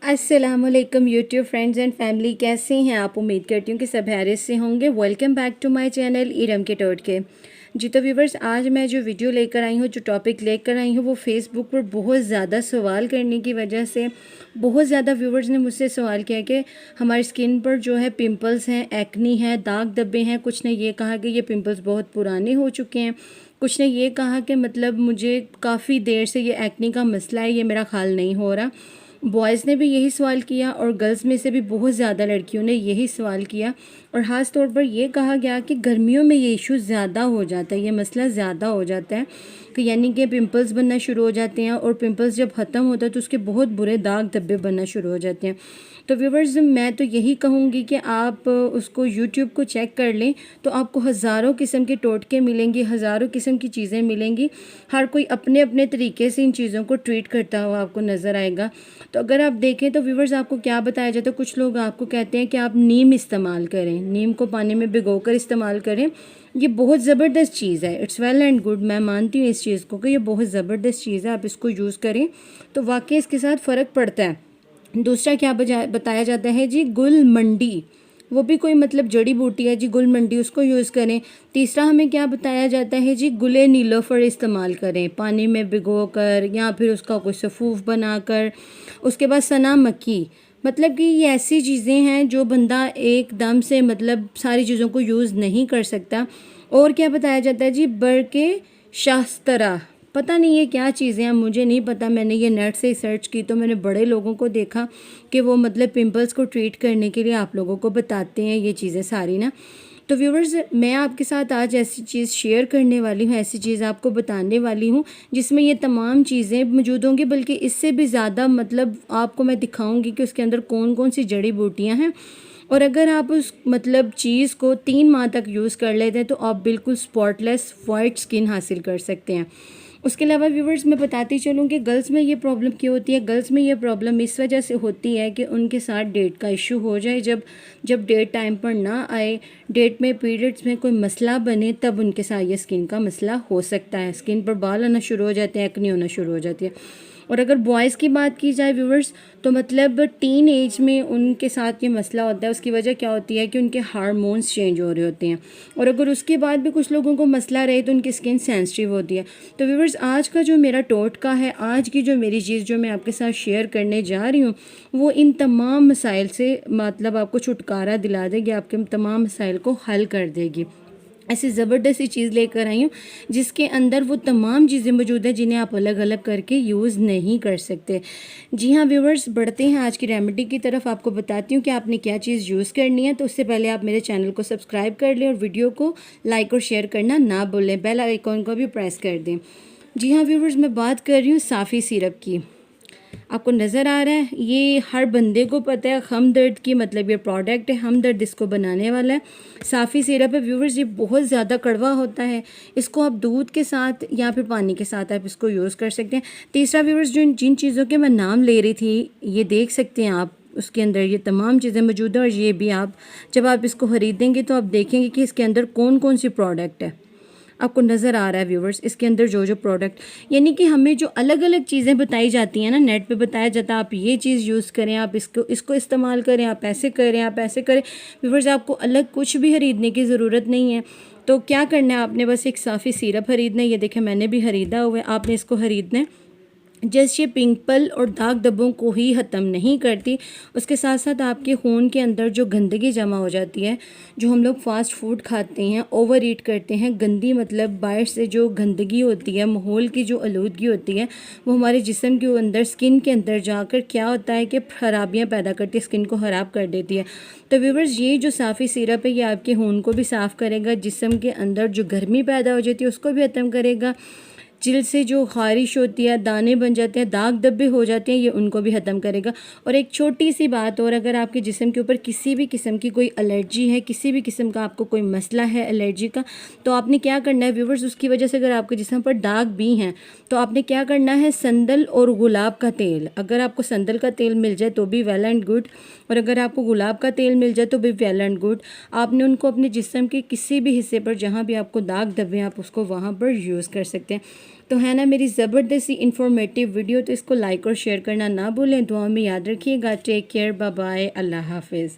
अस्सलामुअलैकुम YouTube friends and family, कैसे हैं आप। उम्मीद करती हूँ कि सब खैरियत से होंगे। Welcome back to my channel Iram के टोटके। जी तो व्यूवर्स, आज मैं जो वीडियो लेकर आई हूँ, जो टॉपिक लेकर आई हूँ, वो फेसबुक पर बहुत ज़्यादा सवाल करने की वजह से बहुत ज़्यादा व्यूवर्स ने मुझसे सवाल किया कि हमारी स्किन पर जो है पिंपल्स हैं, एक्नी है, दाग धब्बे हैं। कुछ ने ये कहा कि ये पिंपल्स बहुत पुराने हो चुके हैं, कुछ ने ये कहा कि मतलब मुझे काफ़ी देर से ये एक्नी का मसला है, ये मेरा ख्याल नहीं हो रहा। बॉयज़ ने भी यही सवाल किया और गर्ल्स में से भी बहुत ज़्यादा लड़कियों ने यही सवाल किया। और ख़ास तौर पर यह कहा गया कि गर्मियों में ये इशू ज़्यादा हो जाता है, ये मसला ज़्यादा हो जाता है कि यानी कि पिंपल्स बनना शुरू हो जाते हैं और पिंपल्स जब ख़त्म होता है तो उसके बहुत बुरे दाग धब्बे बनना शुरू हो जाते हैं। तो व्यूवर्स, मैं तो यही कहूँगी कि आप उसको यूट्यूब को चेक कर लें तो आपको हज़ारों किस्म के टोटके मिलेंगे, हज़ारों किस्म की चीज़ें मिलेंगी। हर कोई अपने अपने तरीके से इन चीज़ों को ट्रीट करता हुआ आपको नज़र आएगा। तो अगर आप देखें तो व्यूवर्स, आपको क्या बताया जाता है, कुछ लोग आपको कहते हैं कि आप नीम इस्तेमाल करें, नीम को पानी में भिगोकर इस्तेमाल करें। ये बहुत ज़बरदस्त चीज़ है, इट्स वेल एंड गुड। मैं मानती हूँ इस चीज़ को कि ये बहुत ज़बरदस्त चीज़ है, आप इसको यूज़ करें तो वाकई इसके साथ फ़र्क पड़ता है। दूसरा क्या बताया जाता है जी, गुल मंडी, वो भी कोई मतलब जड़ी बूटी है जी, गुल मंडी, उसको यूज़ करें। तीसरा हमें क्या बताया जाता है जी, गुले नीलोफर इस्तेमाल करें पानी में भिगो कर या फिर उसका कोई सफ़ूफ बनाकर। उसके बाद सना मक्खी, मतलब कि ये ऐसी चीज़ें हैं जो बंदा एकदम से मतलब सारी चीज़ों को यूज़ नहीं कर सकता। और क्या बताया जाता है जी, बर के शास्तरा, पता नहीं ये क्या चीज़ें हैं, मुझे नहीं पता। मैंने ये नेट से सर्च की तो मैंने बड़े लोगों को देखा कि वो मतलब पिंपल्स को ट्रीट करने के लिए आप लोगों को बताते हैं ये चीज़ें सारी ना। तो व्यूवर्स, मैं आपके साथ आज ऐसी चीज़ शेयर करने वाली हूँ, ऐसी चीज़ आपको बताने वाली हूँ जिसमें ये तमाम चीज़ें मौजूद होंगी, बल्कि इससे भी ज़्यादा मतलब आपको मैं दिखाऊंगी कि उसके अंदर कौन कौन सी जड़ी बूटियाँ हैं। और अगर आप उस मतलब चीज़ को 3 माह तक यूज़ कर लेते हैं तो आप बिल्कुल स्पॉटलेस वाइट स्किन हासिल कर सकते हैं। उसके अलावा व्यूवर्स, मैं बताती चलूँ कि गर्ल्स में ये प्रॉब्लम क्यों होती है। गर्ल्स में ये प्रॉब्लम इस वजह से होती है कि उनके साथ डेट का इशू हो जाए, जब जब डेट टाइम पर ना आए, डेट में पीरियड्स में कोई मसला बने, तब उनके साथ ये स्किन का मसला हो सकता है। स्किन पर बाल आना शुरू हो जाते हैं, एक्ने होना शुरू हो जाती है। और अगर बॉयज़ की बात की जाए व्यूवर्स, तो मतलब टीन एज में उनके साथ ये मसला होता है। उसकी वजह क्या होती है कि उनके हार्मोन्स चेंज हो रहे होते हैं, और अगर उसके बाद भी कुछ लोगों को मसला रहे तो उनकी स्किन सेंसिटिव होती है। तो व्यूवर्स, आज का जो मेरा टोटका है, आज की जो मेरी चीज़ जो मैं आपके साथ शेयर करने जा रही हूँ, वो इन तमाम मसाइल से मतलब आपको छुटकारा दिला देगी, आपके तमाम मसाइल को हल कर देगी। ऐसी ज़बरदस्त चीज़ लेकर आई हूँ जिसके अंदर वो तमाम चीज़ें मौजूद हैं जिन्हें आप अलग अलग करके यूज़ नहीं कर सकते। जी हाँ व्यूवर्स, बढ़ते हैं आज की रेमेडी की तरफ। आपको बताती हूँ कि आपने क्या चीज़ यूज़ करनी है। तो उससे पहले आप मेरे चैनल को सब्सक्राइब कर लें और वीडियो को लाइक और शेयर करना ना भूलें, बेल आइकॉन को भी प्रेस कर दें। जी हाँ व्यूवर्स, मैं बात कर रही हूँ साफ़ी सिरप की। आपको नज़र आ रहा है, ये हर बंदे को पता है। हमदर्द की मतलब ये प्रोडक्ट है, हमदर्द इसको बनाने वाला है। साफ़ी सिरप है व्यूवर्स, ये बहुत ज़्यादा कड़वा होता है। इसको आप दूध के साथ या फिर पानी के साथ आप इसको यूज़ कर सकते हैं। तीसरा व्यूवर्स, जिन चीज़ों के मैं नाम ले रही थी, ये देख सकते हैं आप, उसके अंदर ये तमाम चीज़ें मौजूद हैं। और ये भी आप जब आप इसको ख़रीदेंगे तो आप देखेंगे कि इसके अंदर कौन कौन सी प्रोडक्ट है। आपको नज़र आ रहा है व्यूवर्स, इसके अंदर जो जो प्रोडक्ट, यानी कि हमें जो अलग अलग चीज़ें बताई जाती हैं ना, नेट पे बताया जाता है आप ये चीज़ यूज़ करें, आप इसको इस्तेमाल करें, आप ऐसे करें, आप ऐसे करें। व्यूवर्स, आपको अलग कुछ भी ख़रीदने की ज़रूरत नहीं है। तो क्या करना है, आपने बस एक साफ़ी सिरप ख़रीदना है। ये देखें, मैंने भी ख़रीदा हुआ है, आपने इसको ख़रीदना है। जस्ट ये पिंपल और दाग धब्बों को ही ख़त्म नहीं करती, उसके साथ साथ आपके खून के अंदर जो गंदगी जमा हो जाती है, जो हम लोग फास्ट फूड खाते हैं, ओवर ईट करते हैं, गंदी मतलब बाहर से जो गंदगी होती है, माहौल की जो आलूदगी होती है, वो हमारे जिस्म के अंदर, स्किन के अंदर जाकर क्या होता है कि खराबियाँ पैदा करती है, स्किन को ख़राब कर देती है। तो व्यूवर्स, ये जो साफ़ी सिरप है, ये आपके खून को भी साफ़ करेगा, जिस्म के अंदर जो गर्मी पैदा हो जाती है उसको भी ख़त्म करेगा, जिल्द से जो ख़ारिश होती है, दाने बन जाते हैं, दाग धब्बे हो जाते हैं, ये उनको भी ख़त्म करेगा। और एक छोटी सी बात और, अगर आपके जिस्म के ऊपर किसी भी किस्म की कोई एलर्जी है, किसी भी किस्म का आपको कोई मसला है एलर्जी का, तो आपने क्या करना है व्यूवर्स, उसकी वजह से अगर आपके जिस्म पर दाग भी हैं तो आपने क्या करना है, संदल और गुलाब का तेल, अगर आपको संदल का तेल मिल जाए तो भी वेल एंड गुड, और अगर आपको गुलाब का तेल मिल जाए तो भी वेल एंड गुड। आपने उनको अपने जिस्म के किसी भी हिस्से पर जहाँ भी आपको दाग धब्बे हैं, आप उसको वहाँ पर यूज़ कर सकते हैं। तो है ना मेरी ज़बरदस्ती इन्फॉर्मेटिव वीडियो, तो इसको लाइक और शेयर करना ना भूलें। दुआ में याद रखिएगा। टेक केयर, बाय बाय, अल्लाह हाफिज़।